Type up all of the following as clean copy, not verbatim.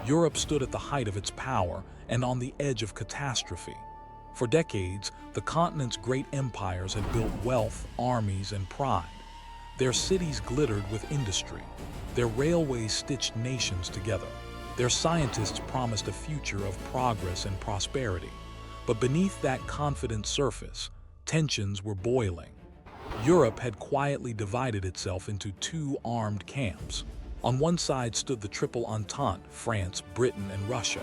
Europe stood at the height of its power and on the edge of catastrophe. For decades, the continent's great empires had built wealth, armies, and pride. Their cities glittered with industry. Their railways stitched nations together. Their scientists promised a future of progress and prosperity. But beneath that confident surface, tensions were boiling. Europe had quietly divided itself into two armed camps. On one side stood the Triple Entente, France, Britain, and Russia.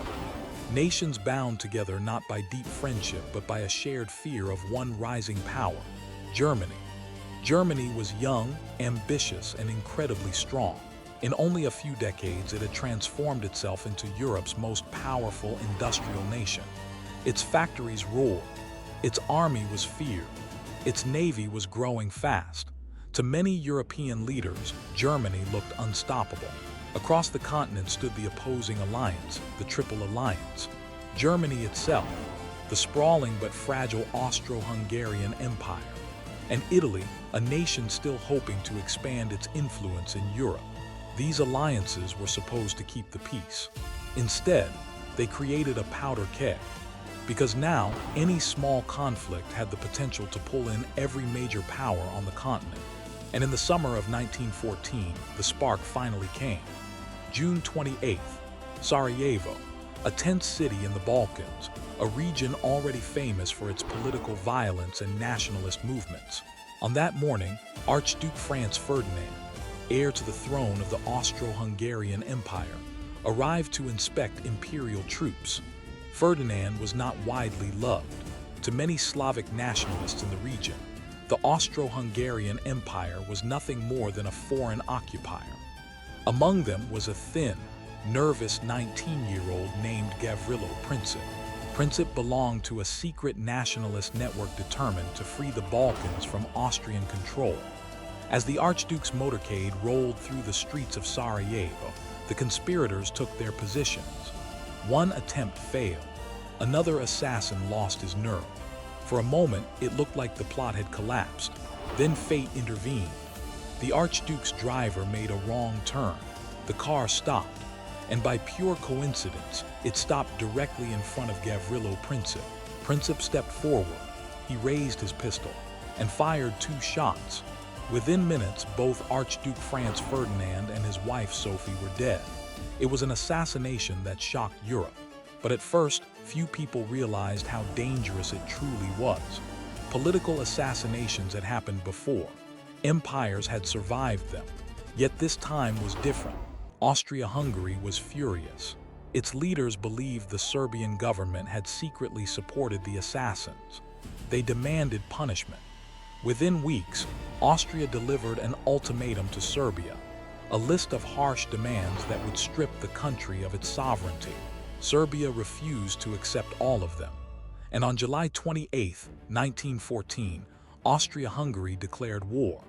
Nations bound together not by deep friendship but by a shared fear of one rising power, Germany. Germany was young, ambitious, and incredibly strong. In only a few decades, it had transformed itself into Europe's most powerful industrial nation. Its factories roared. Its army was feared. Its navy was growing fast. To many European leaders, Germany looked unstoppable. Across the continent stood the opposing alliance, the Triple Alliance. Germany itself, the sprawling but fragile Austro-Hungarian Empire, and Italy, a nation still hoping to expand its influence in Europe. These alliances were supposed to keep the peace. Instead, they created a powder keg, because now any small conflict had the potential to pull in every major power on the continent. And in the summer of 1914, the spark finally came. June 28th, Sarajevo, a tense city in the Balkans, a region already famous for its political violence and nationalist movements. On that morning, Archduke Franz Ferdinand, heir to the throne of the Austro-Hungarian Empire, arrived to inspect imperial troops. Ferdinand was not widely loved. To many Slavic nationalists in the region, the Austro-Hungarian Empire was nothing more than a foreign occupier. Among them was a thin, nervous 19-year-old named Gavrilo Princip. Princip belonged to a secret nationalist network determined to free the Balkans from Austrian control. As the Archduke's motorcade rolled through the streets of Sarajevo, the conspirators took their positions. One attempt failed. Another assassin lost his nerve. For a moment, it looked like the plot had collapsed. Then fate intervened. The Archduke's driver made a wrong turn. The car stopped, and by pure coincidence, it stopped directly in front of Gavrilo Princip. Princip stepped forward. He raised his pistol and fired 2 shots. Within minutes, both Archduke Franz Ferdinand and his wife Sophie were dead. It was an assassination that shocked Europe. But at first, few people realized how dangerous it truly was. Political assassinations had happened before. Empires had survived them. Yet this time was different. Austria-Hungary was furious. Its leaders believed the Serbian government had secretly supported the assassins. They demanded punishment. Within weeks, Austria delivered an ultimatum to Serbia, a list of harsh demands that would strip the country of its sovereignty. Serbia refused to accept all of them. And on July 28, 1914, Austria-Hungary declared war.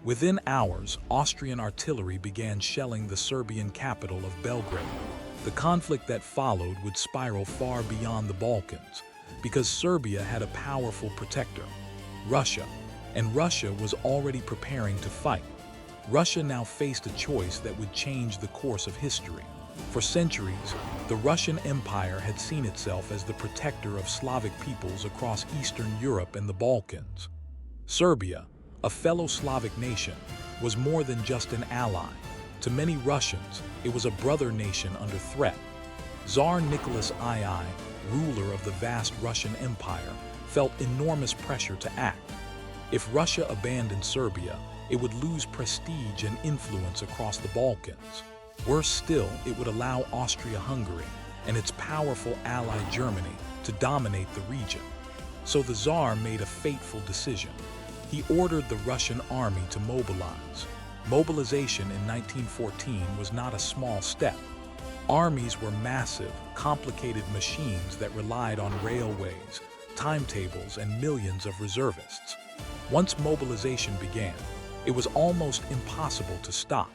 Within hours, Austrian artillery began shelling the Serbian capital of Belgrade. The conflict that followed would spiral far beyond the Balkans, because Serbia had a powerful protector, Russia, and Russia was already preparing to fight. Russia now faced a choice that would change the course of history. For centuries, the Russian Empire had seen itself as the protector of Slavic peoples across Eastern Europe and the Balkans. Serbia, a fellow Slavic nation, was more than just an ally. To many Russians, it was a brother nation under threat. Tsar Nicholas II, ruler of the vast Russian Empire, felt enormous pressure to act. If Russia abandoned Serbia, it would lose prestige and influence across the Balkans. Worse still, it would allow Austria-Hungary and its powerful ally Germany to dominate the region. So the Tsar made a fateful decision. He ordered the Russian army to mobilize. Mobilization in 1914 was not a small step. Armies were massive, complicated machines that relied on railways, timetables, and millions of reservists. Once mobilization began, it was almost impossible to stop.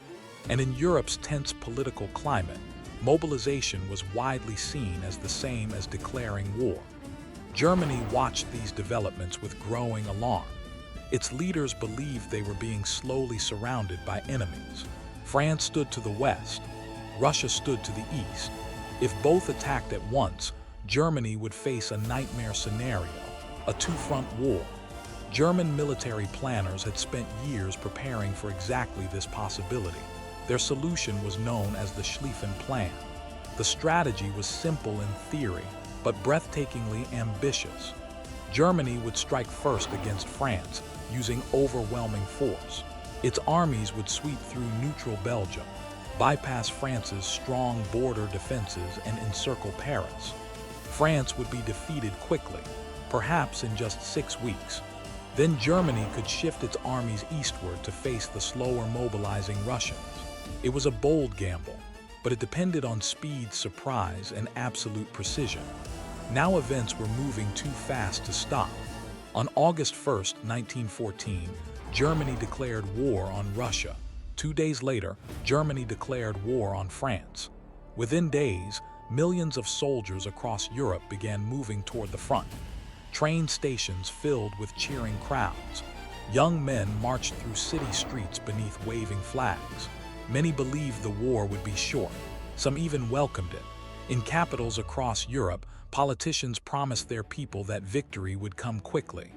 And in Europe's tense political climate, mobilization was widely seen as the same as declaring war. Germany watched these developments with growing alarm. Its leaders believed they were being slowly surrounded by enemies. France stood to the west, Russia stood to the east, If both attacked at once, Germany would face a nightmare scenario, a two-front war. German military planners had spent years preparing for exactly this possibility. Their solution was known as the Schlieffen Plan. The strategy was simple in theory, but breathtakingly ambitious. Germany would strike first against France, using overwhelming force. Its armies would sweep through neutral Belgium, bypass France's strong border defenses, and encircle Paris. France would be defeated quickly, perhaps in just 6 weeks. Then Germany could shift its armies eastward to face the slower mobilizing Russians. It was a bold gamble, but it depended on speed, surprise, and absolute precision. Now events were moving too fast to stop. On August 1, 1914, Germany declared war on Russia. 2 days later, Germany declared war on France. Within days, millions of soldiers across Europe began moving toward the front. Train stations filled with cheering crowds. Young men marched through city streets beneath waving flags. Many believed the war would be short. Some even welcomed it. In capitals across Europe, politicians promised their people that victory would come quickly.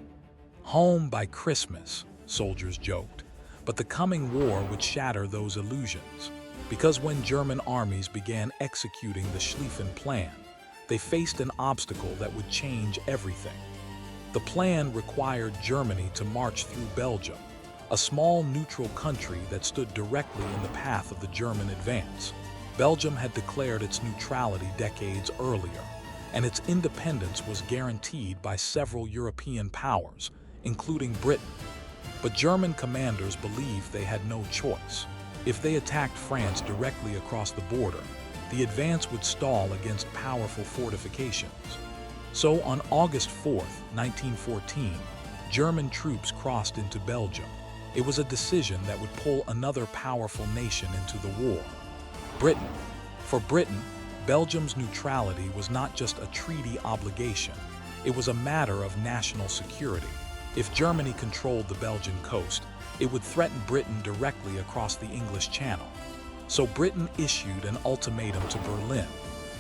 Home by Christmas, soldiers joked. But the coming war would shatter those illusions. Because when German armies began executing the Schlieffen Plan, they faced an obstacle that would change everything. The plan required Germany to march through Belgium, a small neutral country that stood directly in the path of the German advance. Belgium had declared its neutrality decades earlier, and its independence was guaranteed by several European powers, including Britain. But German commanders believed they had no choice. If they attacked France directly across the border, the advance would stall against powerful fortifications. So on August 4, 1914, German troops crossed into Belgium. It was a decision that would pull another powerful nation into the war: Britain. For Britain, Belgium's neutrality was not just a treaty obligation, it was a matter of national security. If Germany controlled the Belgian coast, it would threaten Britain directly across the English Channel. So Britain issued an ultimatum to Berlin: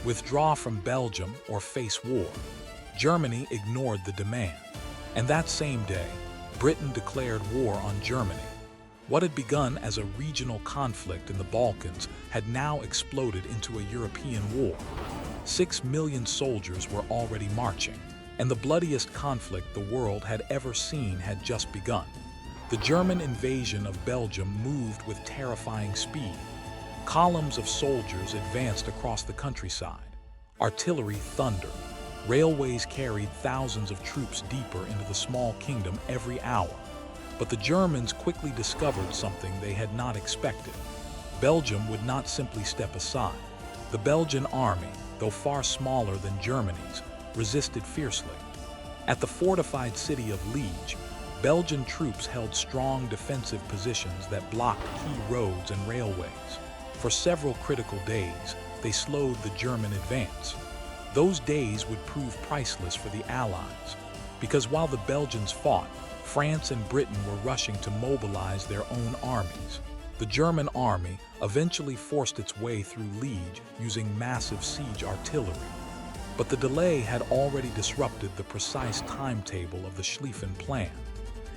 withdraw from Belgium or face war. Germany ignored the demand, and that same day, Britain declared war on Germany. What had begun as a regional conflict in the Balkans had now exploded into a European war. 6 million soldiers were already marching, and the bloodiest conflict the world had ever seen had just begun. The German invasion of Belgium moved with terrifying speed. Columns of soldiers advanced across the countryside. Artillery thundered. Railways carried thousands of troops deeper into the small kingdom every hour. But the Germans quickly discovered something they had not expected. Belgium would not simply step aside. The Belgian army, though far smaller than Germany's, resisted fiercely. At the fortified city of Liege, Belgian troops held strong defensive positions that blocked key roads and railways. For several critical days, they slowed the German advance. Those days would prove priceless for the Allies, because while the Belgians fought, France and Britain were rushing to mobilize their own armies. The German army eventually forced its way through Liege using massive siege artillery. But the delay had already disrupted the precise timetable of the Schlieffen Plan,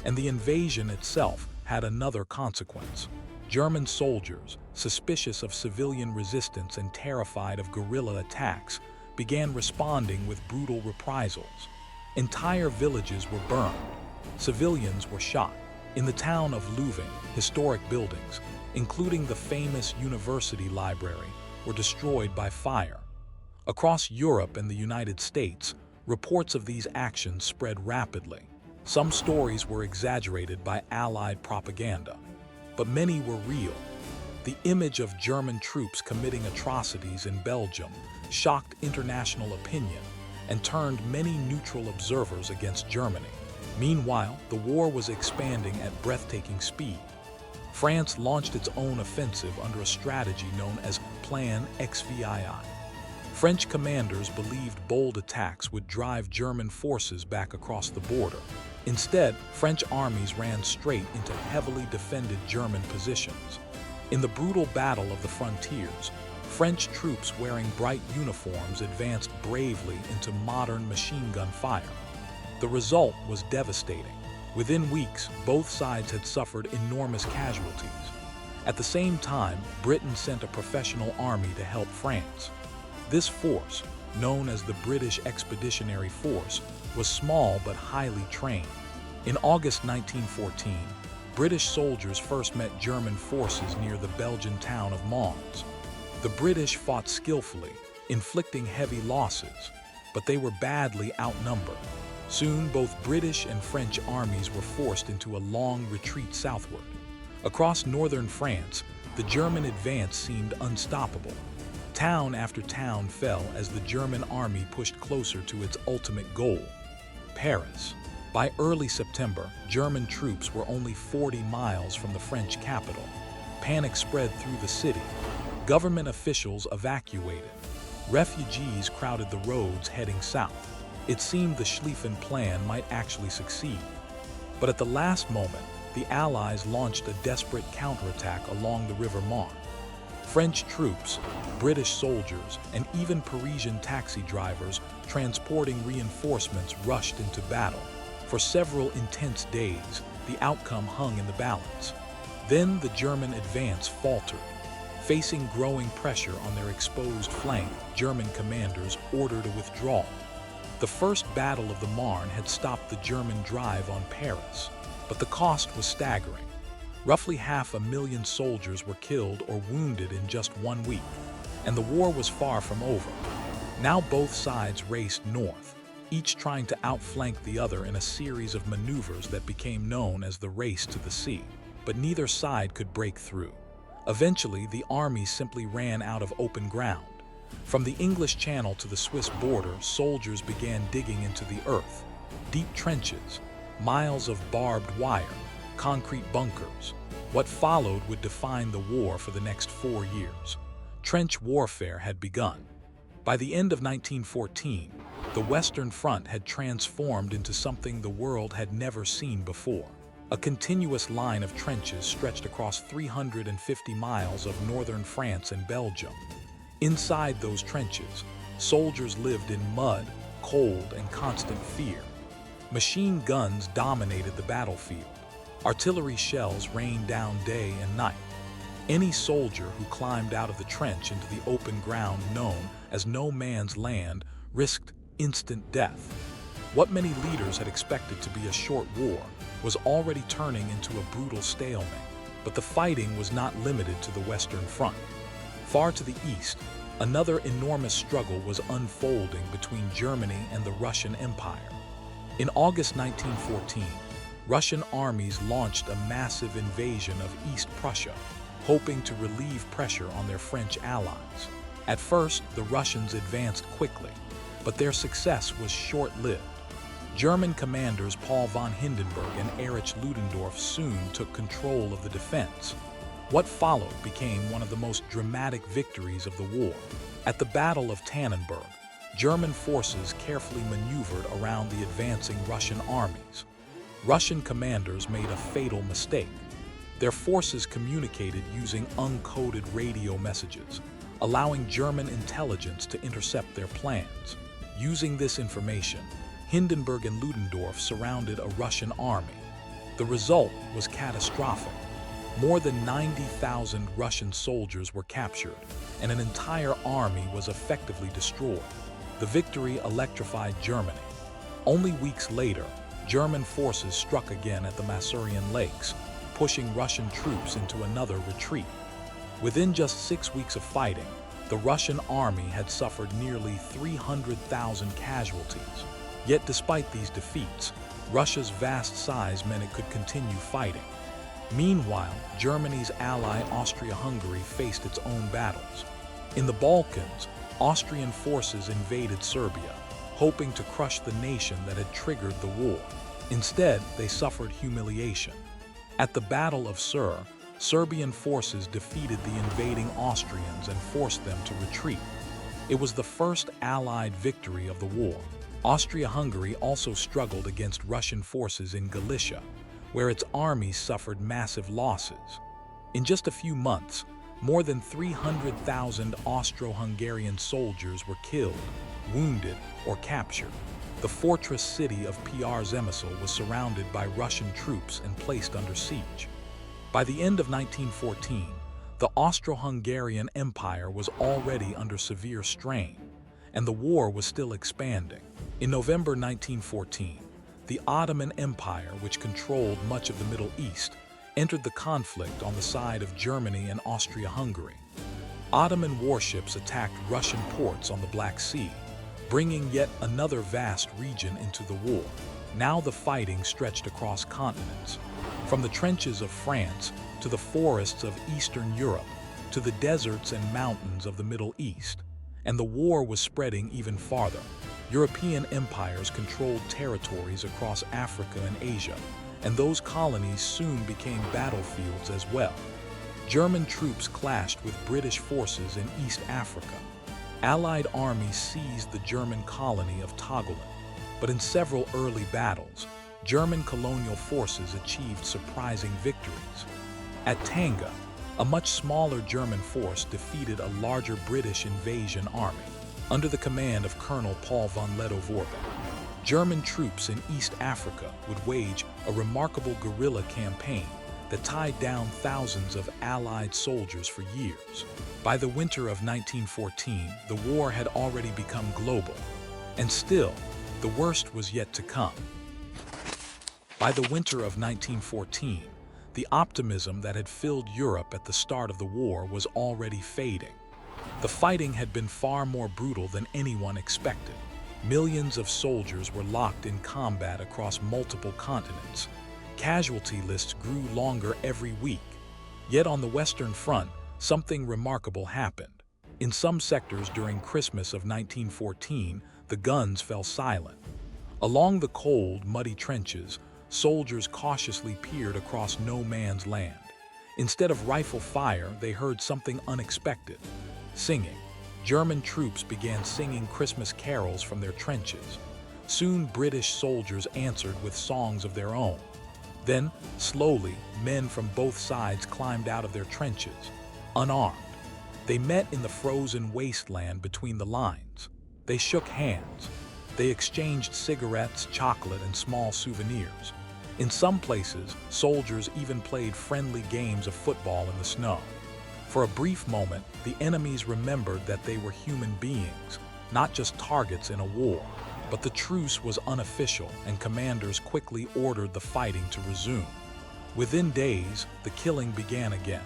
and the invasion itself had another consequence. German soldiers, suspicious of civilian resistance and terrified of guerrilla attacks, began responding with brutal reprisals. Entire villages were burned. Civilians were shot. In the town of Leuven, historic buildings, including the famous university library, were destroyed by fire. Across Europe and the United States, reports of these actions spread rapidly. Some stories were exaggerated by Allied propaganda, but many were real. The image of German troops committing atrocities in Belgium shocked international opinion and turned many neutral observers against Germany. Meanwhile, the war was expanding at breathtaking speed. France launched its own offensive under a strategy known as Plan XVII. French commanders believed bold attacks would drive German forces back across the border. Instead, French armies ran straight into heavily defended German positions. In the brutal battle of the frontiers, French troops wearing bright uniforms advanced bravely into modern machine gun fire. The result was devastating. Within weeks, both sides had suffered enormous casualties. At the same time, Britain sent a professional army to help France. This force, known as the British Expeditionary Force, was small but highly trained. In August 1914, British soldiers first met German forces near the Belgian town of Mons. The British fought skillfully, inflicting heavy losses, but they were badly outnumbered. Soon, both British and French armies were forced into a long retreat southward. Across northern France, the German advance seemed unstoppable. Town after town fell as the German army pushed closer to its ultimate goal, Paris. By early September, German troops were only 40 miles from the French capital. Panic spread through the city. Government officials evacuated. Refugees crowded the roads heading south. It seemed the Schlieffen Plan might actually succeed. But at the last moment, the Allies launched a desperate counterattack along the River Marne. French troops, British soldiers, and even Parisian taxi drivers transporting reinforcements rushed into battle. For several intense days, the outcome hung in the balance. Then the German advance faltered. Facing growing pressure on their exposed flank, German commanders ordered a withdrawal. The First Battle of the Marne had stopped the German drive on Paris, but the cost was staggering. Roughly 500,000 soldiers were killed or wounded in just 1 week, and the war was far from over. Now both sides raced north, each trying to outflank the other in a series of maneuvers that became known as the Race to the Sea. But neither side could break through. Eventually, the armies simply ran out of open ground. From the English Channel to the Swiss border, soldiers began digging into the earth. Deep trenches, miles of barbed wire, concrete bunkers. What followed would define the war for the next 4 years. Trench warfare had begun. By the end of 1914, the Western Front had transformed into something the world had never seen before. A continuous line of trenches stretched across 350 miles of northern France and Belgium. Inside those trenches, soldiers lived in mud, cold, and constant fear. Machine guns dominated the battlefield. Artillery shells rained down day and night. Any soldier who climbed out of the trench into the open ground known as no man's land risked instant death. What many leaders had expected to be a short war was already turning into a brutal stalemate. But the fighting was not limited to the Western Front. Far to the east, another enormous struggle was unfolding between Germany and the Russian Empire. In August 1914, Russian armies launched a massive invasion of East Prussia, hoping to relieve pressure on their French allies. At first, the Russians advanced quickly, but their success was short-lived. German commanders Paul von Hindenburg and Erich Ludendorff soon took control of the defense. What followed became one of the most dramatic victories of the war. At the Battle of Tannenberg, German forces carefully maneuvered around the advancing Russian armies. Russian commanders made a fatal mistake. Their forces communicated using uncoded radio messages, allowing German intelligence to intercept their plans. Using this information, Hindenburg and Ludendorff surrounded a Russian army. The result was catastrophic. More than 90,000 Russian soldiers were captured, and an entire army was effectively destroyed. The victory electrified Germany. Only weeks later, German forces struck again at the Masurian Lakes, pushing Russian troops into another retreat. Within just 6 weeks of fighting, the Russian army had suffered nearly 300,000 casualties. Yet despite these defeats, Russia's vast size meant it could continue fighting. Meanwhile, Germany's ally Austro-Hungary faced its own battles. In the Balkans, Austrian forces invaded Serbia, hoping to crush the nation that had triggered the war. Instead, they suffered humiliation. At the Battle of Sur, Serbian forces defeated the invading Austrians and forced them to retreat. It was the first Allied victory of the war. Austria-Hungary also struggled against Russian forces in Galicia, where its armies suffered massive losses. In just a few months, More than 300,000 Austro-Hungarian soldiers were killed, wounded, or captured. The fortress city of Przemysl was surrounded by Russian troops and placed under siege. By the end of 1914, the Austro-Hungarian Empire was already under severe strain, and the war was still expanding. In November 1914, the Ottoman Empire, which controlled much of the Middle East, entered the conflict on the side of Germany and Austria-Hungary. Ottoman warships attacked Russian ports on the Black Sea, bringing yet another vast region into the war. Now the fighting stretched across continents, from the trenches of France to the forests of Eastern Europe to the deserts and mountains of the Middle East, and the war was spreading even farther. European empires controlled territories across Africa and Asia, and those colonies soon became battlefields as well. German troops clashed with British forces in East Africa. Allied armies seized the German colony of Togoland, but in several early battles, German colonial forces achieved surprising victories. At Tanga, a much smaller German force defeated a larger British invasion army under the command of Colonel Paul von Lettow-Vorbeck. German troops in East Africa would wage a remarkable guerrilla campaign that tied down thousands of Allied soldiers for years. By the winter of 1914, the war had already become global, and still, the worst was yet to come. By the winter of 1914, the optimism that had filled Europe at the start of the war was already fading. The fighting had been far more brutal than anyone expected. Millions of soldiers were locked in combat across multiple continents. Casualty lists grew longer every week. Yet on the Western Front, something remarkable happened. In some sectors during Christmas of 1914, the guns fell silent. Along the cold, muddy trenches, soldiers cautiously peered across no man's land. Instead of rifle fire, they heard something unexpected. Singing. German troops began singing Christmas carols from their trenches. Soon British soldiers answered with songs of their own. Then, slowly, men from both sides climbed out of their trenches, unarmed. They met in the frozen wasteland between the lines. They shook hands. They exchanged cigarettes, chocolate, and small souvenirs. In some places, soldiers even played friendly games of football in the snow. For a brief moment, the enemies remembered that they were human beings, not just targets in a war. But the truce was unofficial, and commanders quickly ordered the fighting to resume. Within days, the killing began again,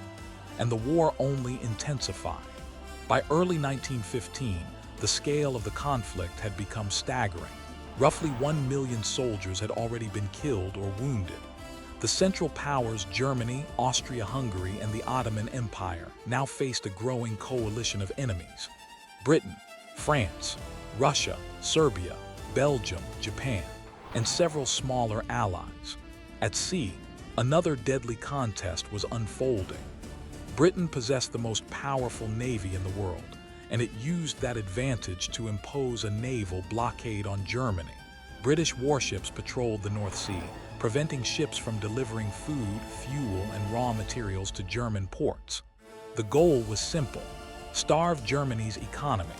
and the war only intensified. By early 1915, the scale of the conflict had become staggering. Roughly 1 million soldiers had already been killed or wounded. The Central Powers Germany, Austria-Hungary, and the Ottoman Empire now faced a growing coalition of enemies. Britain, France, Russia, Serbia, Belgium, Japan, and several smaller allies. At sea, another deadly contest was unfolding. Britain possessed the most powerful navy in the world, and it used that advantage to impose a naval blockade on Germany. British warships patrolled the North Sea, preventing ships from delivering food, fuel, and raw materials to German ports. The goal was simple: starve Germany's economy,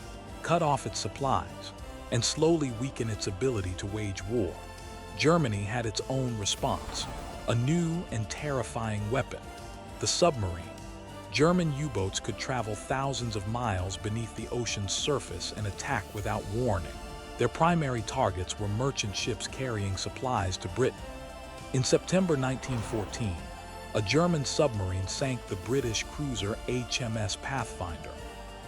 cut off its supplies, and slowly weaken its ability to wage war. Germany had its own response, a new and terrifying weapon: the submarine. German U-boats could travel thousands of miles beneath the ocean's surface and attack without warning. Their primary targets were merchant ships carrying supplies to Britain. In September 1914, a German submarine sank the British cruiser HMS Pathfinder,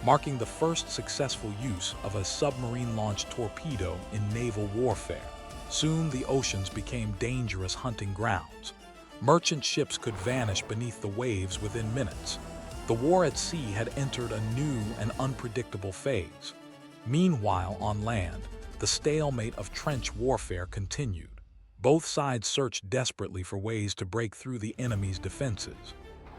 marking the first successful use of a submarine-launched torpedo in naval warfare. Soon the oceans became dangerous hunting grounds. Merchant ships could vanish beneath the waves within minutes. The war at sea had entered a new and unpredictable phase. Meanwhile, on land, the stalemate of trench warfare continued. Both sides searched desperately for ways to break through the enemy's defenses.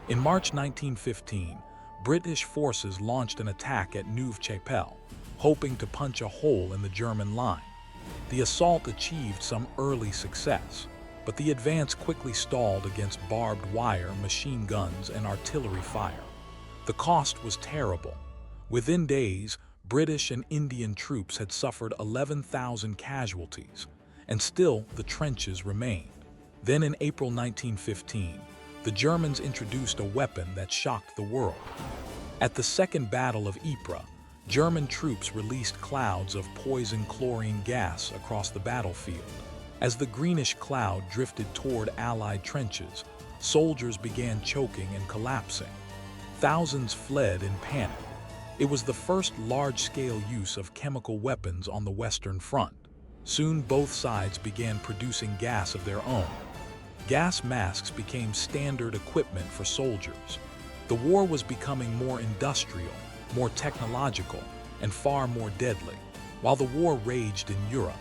In March 1915, British forces launched an attack at Neuve-Chapelle, hoping to punch a hole in the German line. The assault achieved some early success, but the advance quickly stalled against barbed wire, machine guns, and artillery fire. The cost was terrible. Within days, British and Indian troops had suffered 11,000 casualties, and still the trenches remained. Then in April 1915, the Germans introduced a weapon that shocked the world. At the Second Battle of Ypres, German troops released clouds of poison chlorine gas across the battlefield. As the greenish cloud drifted toward Allied trenches, soldiers began choking and collapsing. Thousands fled in panic. It was the first large-scale use of chemical weapons on the Western Front. Soon both sides began producing gas of their own. Gas masks became standard equipment for soldiers. The war was becoming more industrial, more technological, and far more deadly. While the war raged in Europe,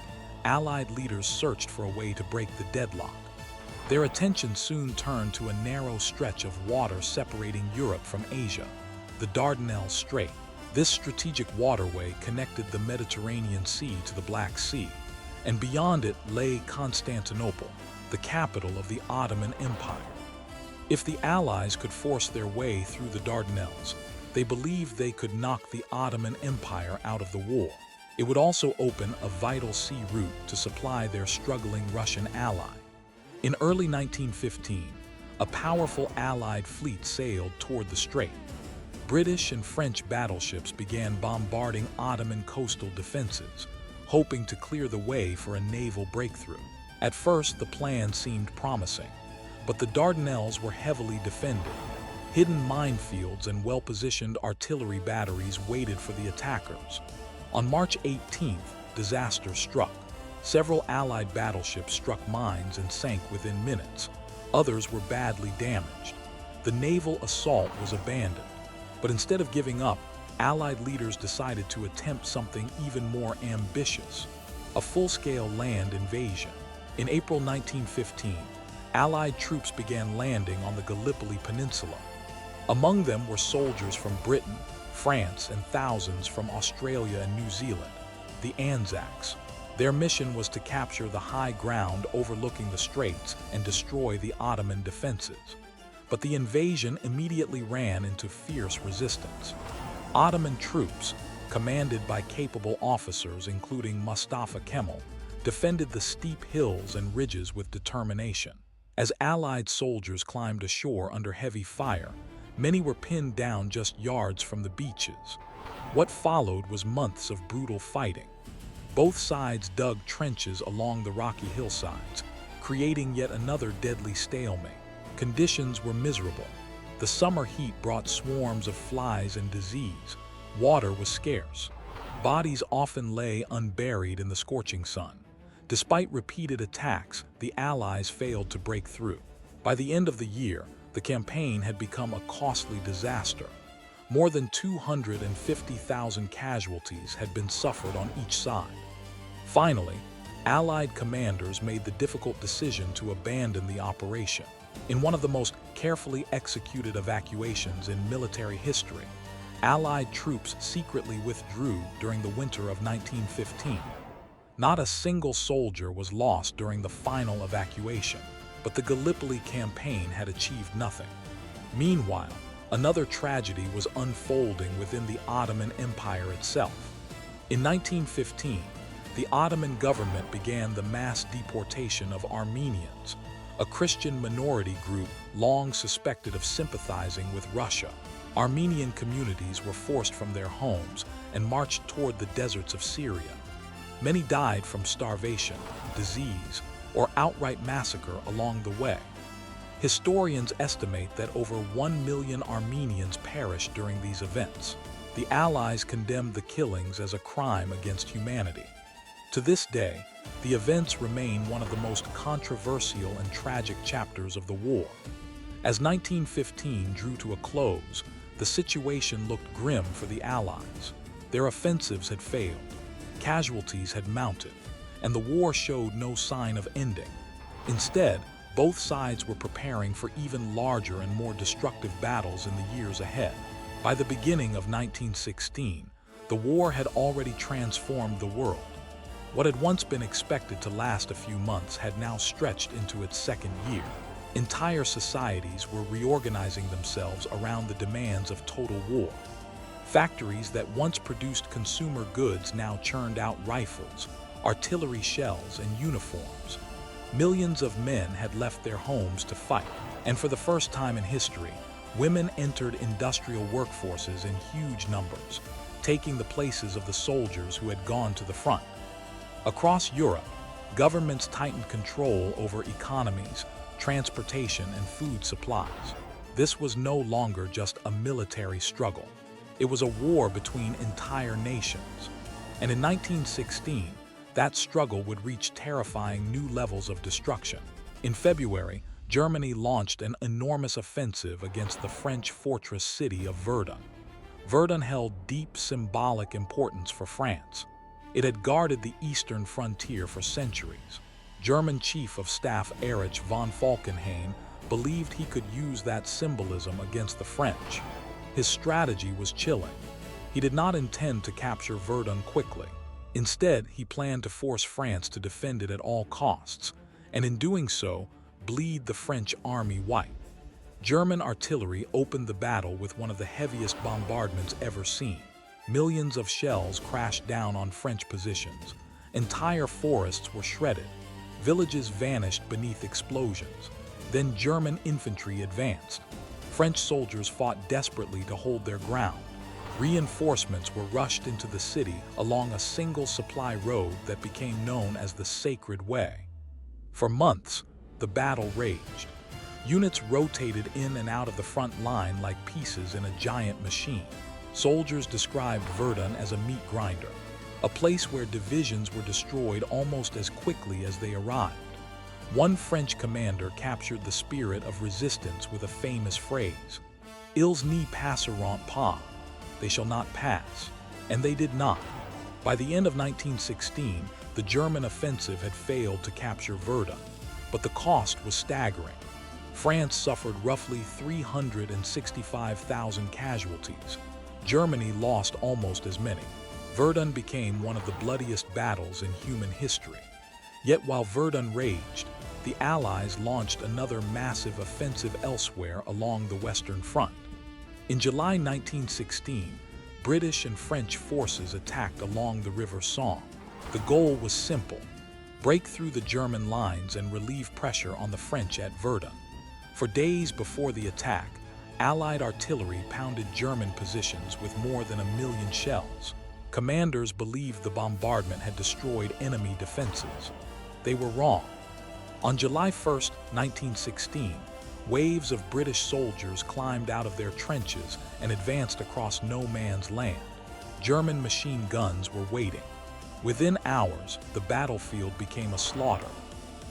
Allied leaders searched for a way to break the deadlock. Their attention soon turned to a narrow stretch of water separating Europe from Asia, the Dardanelles Strait. This strategic waterway connected the Mediterranean Sea to the Black Sea, and beyond it lay Constantinople, the capital of the Ottoman Empire. If the Allies could force their way through the Dardanelles, they believed they could knock the Ottoman Empire out of the war. It would also open a vital sea route to supply their struggling Russian ally. In early 1915, a powerful Allied fleet sailed toward the strait. British and French battleships began bombarding Ottoman coastal defenses, hoping to clear the way for a naval breakthrough. At first, the plan seemed promising, but the Dardanelles were heavily defended. Hidden minefields and well-positioned artillery batteries waited for the attackers. On March 18th, disaster struck. Several Allied battleships struck mines and sank within minutes. Others were badly damaged. The naval assault was abandoned. But instead of giving up, Allied leaders decided to attempt something even more ambitious: a full-scale land invasion. In April 1915, Allied troops began landing on the Gallipoli Peninsula. Among them were soldiers from Britain, France, and thousands from Australia and New Zealand, the Anzacs. Their mission was to capture the high ground overlooking the straits and destroy the Ottoman defenses. But the invasion immediately ran into fierce resistance. Ottoman troops, commanded by capable officers including Mustafa Kemal, defended the steep hills and ridges with determination. As Allied soldiers climbed ashore under heavy fire, many were pinned down just yards from the beaches. What followed was months of brutal fighting. Both sides dug trenches along the rocky hillsides, creating yet another deadly stalemate. Conditions were miserable. The summer heat brought swarms of flies and disease. Water was scarce. Bodies often lay unburied in the scorching sun. Despite repeated attacks, the Allies failed to break through. By the end of the year, the campaign had become a costly disaster. More than 250,000 casualties had been suffered on each side. Finally, Allied commanders made the difficult decision to abandon the operation. In one of the most carefully executed evacuations in military history, Allied troops secretly withdrew during the winter of 1915. Not a single soldier was lost during the final evacuation, but the Gallipoli campaign had achieved nothing. Meanwhile, another tragedy was unfolding within the Ottoman Empire itself. In 1915, the Ottoman government began the mass deportation of Armenians, a Christian minority group long suspected of sympathizing with Russia. Armenian communities were forced from their homes and marched toward the deserts of Syria. Many died from starvation, disease, or outright massacre along the way. Historians estimate that over 1 million Armenians perished during these events. The Allies condemned the killings as a crime against humanity. To this day, the events remain one of the most controversial and tragic chapters of the war. As 1915 drew to a close, the situation looked grim for the Allies. Their offensives had failed, casualties had mounted, and the war showed no sign of ending. Instead, both sides were preparing for even larger and more destructive battles in the years ahead. By the beginning of 1916, the war had already transformed the world. What had once been expected to last a few months had now stretched into its second year. Entire societies were reorganizing themselves around the demands of total war. Factories that once produced consumer goods now churned out rifles, artillery shells, and uniforms. Millions of men had left their homes to fight, and for the first time in history, women entered industrial workforces in huge numbers, taking the places of the soldiers who had gone to the front. Across Europe, governments tightened control over economies, transportation, and food supplies. This was no longer just a military struggle. It was a war between entire nations. And in 1916, that struggle would reach terrifying new levels of destruction. In February, Germany launched an enormous offensive against the French fortress city of Verdun. Verdun held deep symbolic importance for France. It had guarded the eastern frontier for centuries. German Chief of Staff Erich von Falkenhayn believed he could use that symbolism against the French. His strategy was chilling. He did not intend to capture Verdun quickly. Instead, he planned to force France to defend it at all costs, and in doing so, bleed the French army white. German artillery opened the battle with one of the heaviest bombardments ever seen. Millions of shells crashed down on French positions. Entire forests were shredded. Villages vanished beneath explosions. Then German infantry advanced. French soldiers fought desperately to hold their ground. Reinforcements were rushed into the city along a single supply road that became known as the Sacred Way. For months, the battle raged. Units rotated in and out of the front line like pieces in a giant machine. Soldiers described Verdun as a meat grinder, a place where divisions were destroyed almost as quickly as they arrived. One French commander captured the spirit of resistance with a famous phrase, "Ils ne passeront pas," they shall not pass, and they did not. By the end of 1916, the German offensive had failed to capture Verdun, but the cost was staggering. France suffered roughly 365,000 casualties. Germany lost almost as many. Verdun became one of the bloodiest battles in human history. Yet while Verdun raged, the Allies launched another massive offensive elsewhere along the Western Front. In July 1916, British and French forces attacked along the River Somme. The goal was simple: break through the German lines and relieve pressure on the French at Verdun. For days before the attack, Allied artillery pounded German positions with more than 1 million shells. Commanders believed the bombardment had destroyed enemy defenses. They were wrong. On July 1, 1916, waves of British soldiers climbed out of their trenches and advanced across no man's land. German machine guns were waiting. Within hours, the battlefield became a slaughter.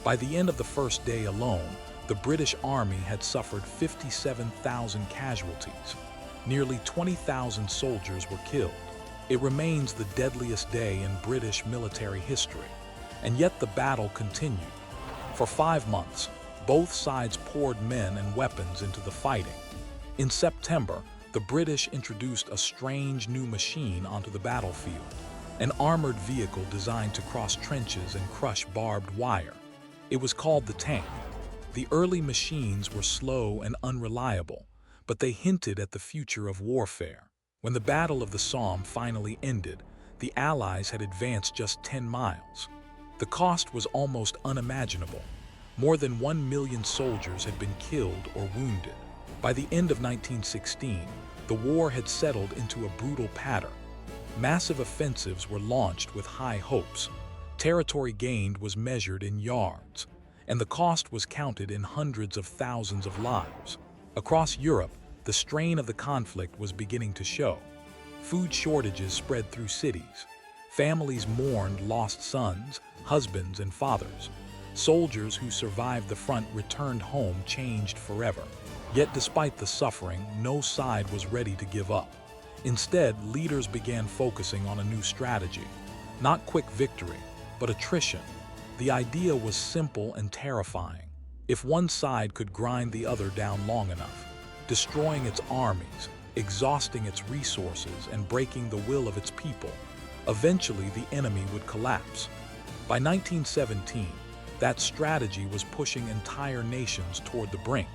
By the end of the first day alone, the British Army had suffered 57,000 casualties. Nearly 20,000 soldiers were killed. It remains the deadliest day in British military history. And yet the battle continued. For 5 months, both sides poured men and weapons into the fighting. In September, the British introduced a strange new machine onto the battlefield, an armored vehicle designed to cross trenches and crush barbed wire. It was called the tank. The early machines were slow and unreliable, but they hinted at the future of warfare. When the Battle of the Somme finally ended, the Allies had advanced just 10 miles. The cost was almost unimaginable. More than 1 million soldiers had been killed or wounded. By the end of 1916, the war had settled into a brutal pattern. Massive offensives were launched with high hopes. Territory gained was measured in yards, and the cost was counted in hundreds of thousands of lives. Across Europe, the strain of the conflict was beginning to show. Food shortages spread through cities. Families mourned lost sons, husbands, and fathers. Soldiers who survived the front returned home changed forever. Yet despite the suffering, no side was ready to give up. Instead, leaders began focusing on a new strategy. Not quick victory, but attrition. The idea was simple and terrifying. If one side could grind the other down long enough, destroying its armies, exhausting its resources, and breaking the will of its people, eventually the enemy would collapse. By 1917, That strategy was pushing entire nations toward the brink.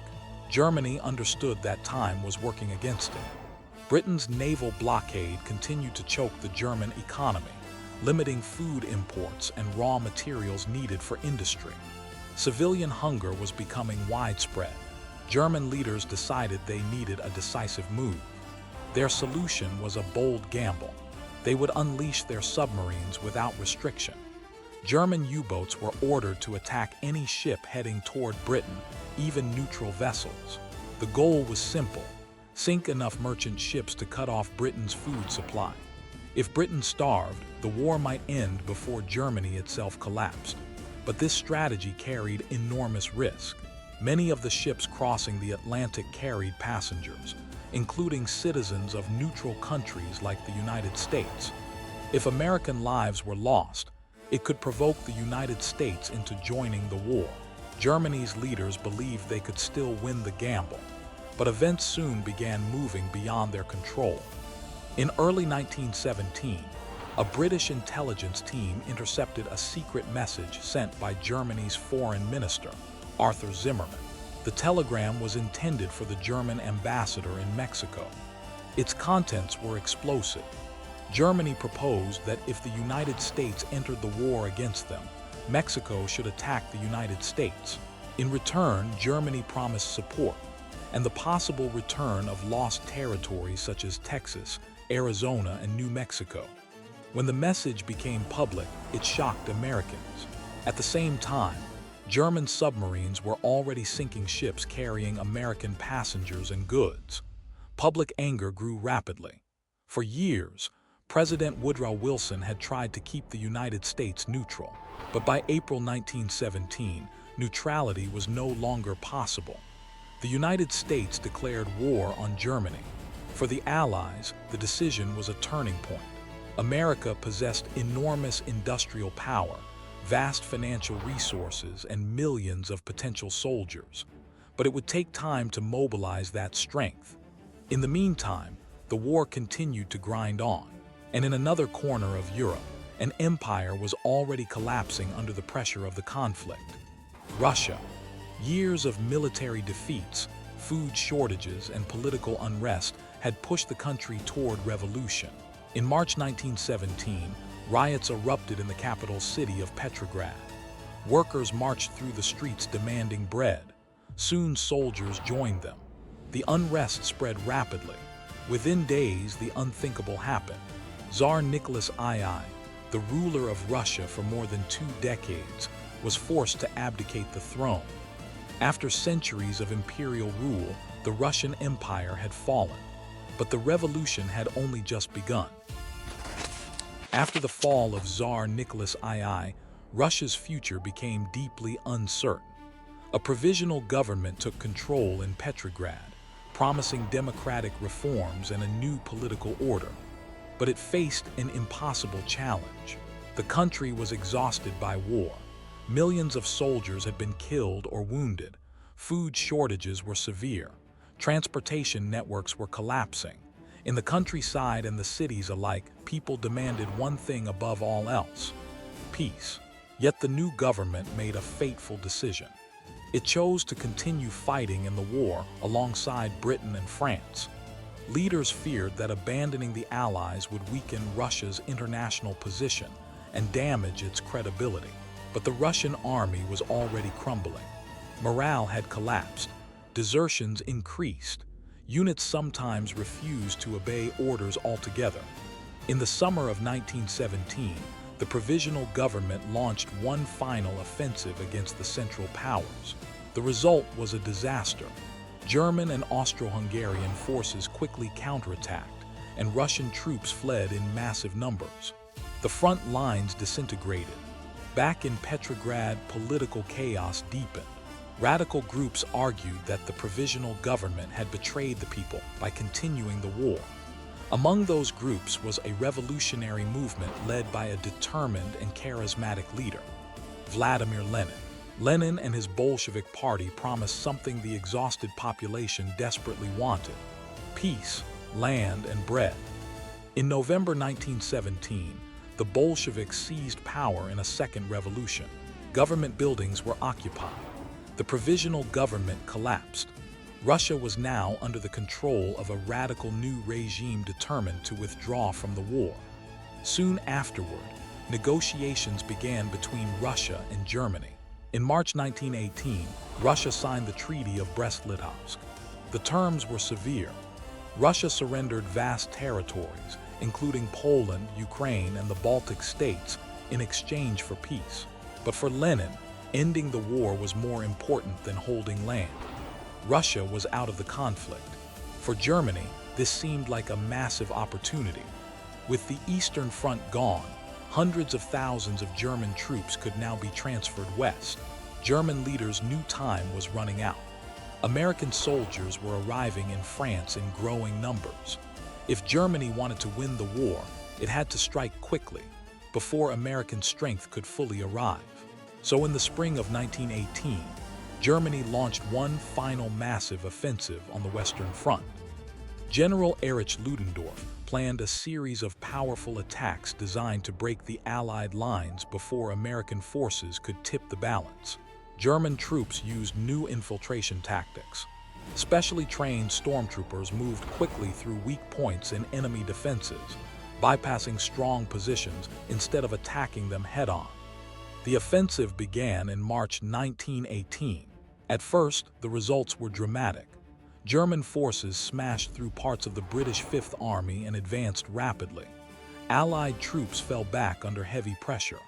Germany understood that time was working against it. Britain's naval blockade continued to choke the German economy, limiting food imports and raw materials needed for industry. Civilian hunger was becoming widespread. German leaders decided they needed a decisive move. Their solution was a bold gamble. They would unleash their submarines without restriction. German U-boats were ordered to attack any ship heading toward Britain, even neutral vessels. The goal was simple: sink enough merchant ships to cut off Britain's food supply. If Britain starved, the war might end before Germany itself collapsed. But this strategy carried enormous risk. Many of the ships crossing the Atlantic carried passengers, including citizens of neutral countries like the United States. If American lives were lost, it could provoke the United States into joining the war. Germany's leaders believed they could still win the gamble, but events soon began moving beyond their control. In early 1917, a British intelligence team intercepted a secret message sent by Germany's foreign minister, Arthur Zimmermann. The telegram was intended for the German ambassador in Mexico. Its contents were explosive. Germany proposed that if the United States entered the war against them, Mexico should attack the United States. In return, Germany promised support and the possible return of lost territories such as Texas, Arizona, and New Mexico. When the message became public, it shocked Americans. At the same time, German submarines were already sinking ships carrying American passengers and goods. Public anger grew rapidly. For years, President Woodrow Wilson had tried to keep the United States neutral, but by April 1917, neutrality was no longer possible. The United States declared war on Germany. For the Allies, the decision was a turning point. America possessed enormous industrial power, vast financial resources, and millions of potential soldiers. But it would take time to mobilize that strength. In the meantime, the war continued to grind on, and in another corner of Europe, an empire was already collapsing under the pressure of the conflict. Russia. Years of military defeats, food shortages, and political unrest had pushed the country toward revolution. In March 1917, riots erupted in the capital city of Petrograd. Workers marched through the streets demanding bread. Soon soldiers joined them. The unrest spread rapidly. Within days, the unthinkable happened. Tsar Nicholas II, the ruler of Russia for more than 2 decades, was forced to abdicate the throne. After centuries of imperial rule, the Russian Empire had fallen. But the revolution had only just begun. After the fall of Tsar Nicholas II, Russia's future became deeply uncertain. A provisional government took control in Petrograd, promising democratic reforms and a new political order. But it faced an impossible challenge. The country was exhausted by war. Millions of soldiers had been killed or wounded. Food shortages were severe. Transportation networks were collapsing. In the countryside and the cities alike, people demanded one thing above all else: peace. Yet the new government made a fateful decision. It chose to continue fighting in the war alongside Britain and France. Leaders feared that abandoning the Allies would weaken Russia's international position and damage its credibility. But the Russian army was already crumbling. Morale had collapsed. Desertions increased. Units sometimes refused to obey orders altogether. In the summer of 1917, the provisional government launched one final offensive against the Central Powers. The result was a disaster. German and Austro-Hungarian forces quickly counterattacked, and Russian troops fled in massive numbers. The front lines disintegrated. Back in Petrograd, political chaos deepened. Radical groups argued that the provisional government had betrayed the people by continuing the war. Among those groups was a revolutionary movement led by a determined and charismatic leader, Vladimir Lenin. Lenin and his Bolshevik party promised something the exhausted population desperately wanted: peace, land, and bread. In November 1917, the Bolsheviks seized power in a second revolution. Government buildings were occupied. The provisional government collapsed. Russia was now under the control of a radical new regime determined to withdraw from the war. Soon afterward, negotiations began between Russia and Germany. In March 1918, Russia signed the Treaty of Brest-Litovsk. The terms were severe. Russia surrendered vast territories, including Poland, Ukraine, and the Baltic states, in exchange for peace. But for Lenin, ending the war was more important than holding land. Russia was out of the conflict. For Germany, this seemed like a massive opportunity. With the Eastern Front gone, hundreds of thousands of German troops could now be transferred west. German leaders knew time was running out. American soldiers were arriving in France in growing numbers. If Germany wanted to win the war, it had to strike quickly, before American strength could fully arrive. So in the spring of 1918, Germany launched one final massive offensive on the Western Front. General Erich Ludendorff planned a series of powerful attacks designed to break the Allied lines before American forces could tip the balance. German troops used new infiltration tactics. Specially trained stormtroopers moved quickly through weak points in enemy defenses, bypassing strong positions instead of attacking them head-on. The offensive began in March 1918. At first, the results were dramatic. German forces smashed through parts of the British Fifth Army and advanced rapidly. Allied troops fell back under heavy pressure.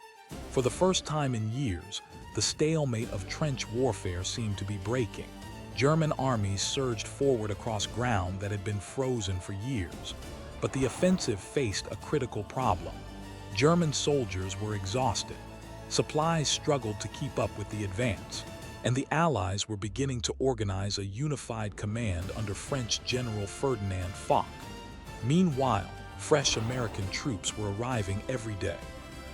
For the first time in years, the stalemate of trench warfare seemed to be breaking. German armies surged forward across ground that had been frozen for years. But the offensive faced a critical problem. German soldiers were exhausted. Supplies struggled to keep up with the advance, and the Allies were beginning to organize a unified command under French General Ferdinand Foch. Meanwhile, fresh American troops were arriving every day.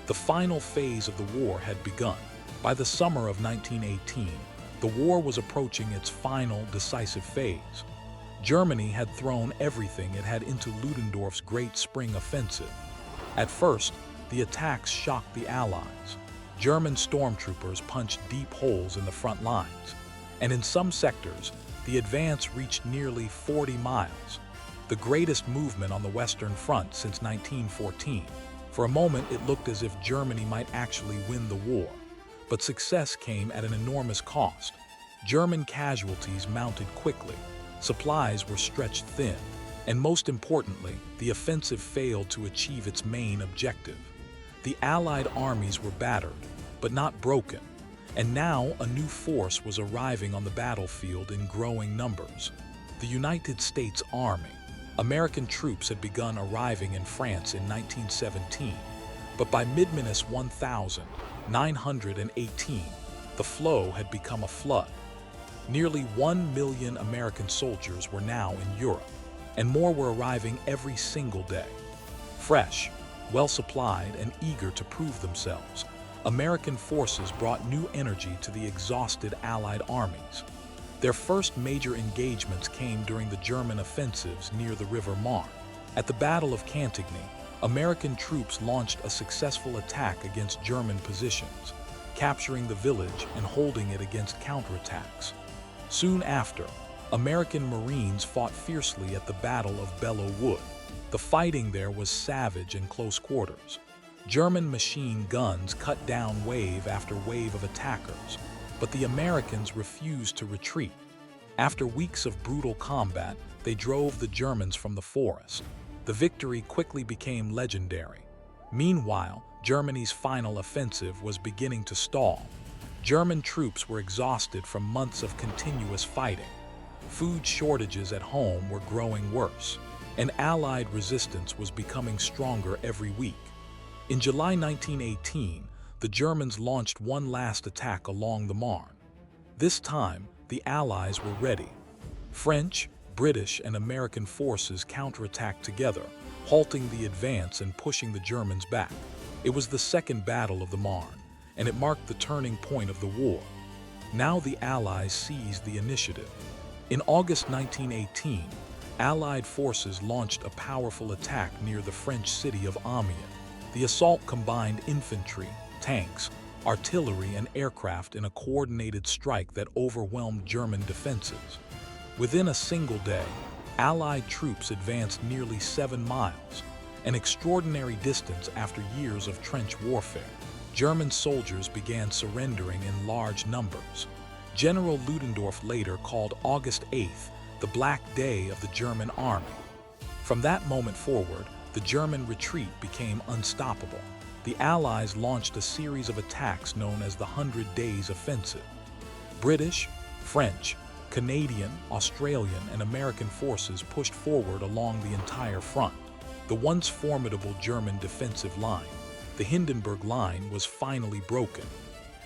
The final phase of the war had begun. By the summer of 1918, the war was approaching its final, decisive phase. Germany had thrown everything it had into Ludendorff's Great Spring Offensive. At first, the attacks shocked the Allies. German stormtroopers punched deep holes in the front lines, and in some sectors, the advance reached nearly 40 miles, the greatest movement on the Western Front since 1914. For a moment, it looked as if Germany might actually win the war, but success came at an enormous cost. German casualties mounted quickly, supplies were stretched thin, and most importantly, the offensive failed to achieve its main objective. The Allied armies were battered, but not broken, and now a new force was arriving on the battlefield in growing numbers. The United States Army. American troops had begun arriving in France in 1917, but by mid-Minus 1918, the flow had become a flood. Nearly 1 million American soldiers were now in Europe, and more were arriving every single day. Fresh, well-supplied, and eager to prove themselves, American forces brought new energy to the exhausted Allied armies. Their first major engagements came during the German offensives near the River Marne. At the Battle of Cantigny, American troops launched a successful attack against German positions, capturing the village and holding it against counterattacks. Soon after, American Marines fought fiercely at the Battle of Belleau Wood. The fighting there was savage in close quarters. German machine guns cut down wave after wave of attackers, but the Americans refused to retreat. After weeks of brutal combat, they drove the Germans from the forest. The victory quickly became legendary. Meanwhile, Germany's final offensive was beginning to stall. German troops were exhausted from months of continuous fighting. Food shortages at home were growing worse, and Allied resistance was becoming stronger every week. In July 1918, the Germans launched one last attack along the Marne. This time, the Allies were ready. French, British, and American forces counterattacked together, halting the advance and pushing the Germans back. It was the Second Battle of the Marne, and it marked the turning point of the war. Now the Allies seized the initiative. In August 1918, Allied forces launched a powerful attack near the French city of Amiens. The assault combined infantry, tanks, artillery and aircraft in a coordinated strike that overwhelmed German defenses. Within a single day, Allied troops advanced nearly 7 miles, an extraordinary distance after years of trench warfare. German soldiers began surrendering in large numbers. General Ludendorff later called August 8th the Black Day of the German Army. From that moment forward, the German retreat became unstoppable. The Allies launched a series of attacks known as the 100 Days Offensive. British, French, Canadian, Australian, and American forces pushed forward along the entire front. The once formidable German defensive line, the Hindenburg Line, was finally broken.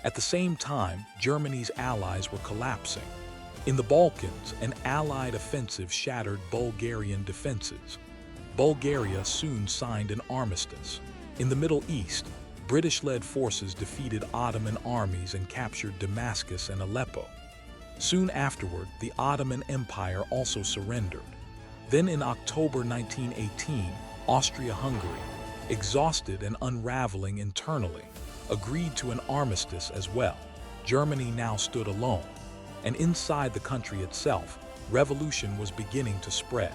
At the same time, Germany's allies were collapsing. In the Balkans, an Allied offensive shattered Bulgarian defenses. Bulgaria soon signed an armistice. In the Middle East, British-led forces defeated Ottoman armies and captured Damascus and Aleppo. Soon afterward, the Ottoman Empire also surrendered. Then in October 1918, Austro-Hungary, exhausted and unraveling internally, agreed to an armistice as well. Germany now stood alone, and inside the country itself, revolution was beginning to spread.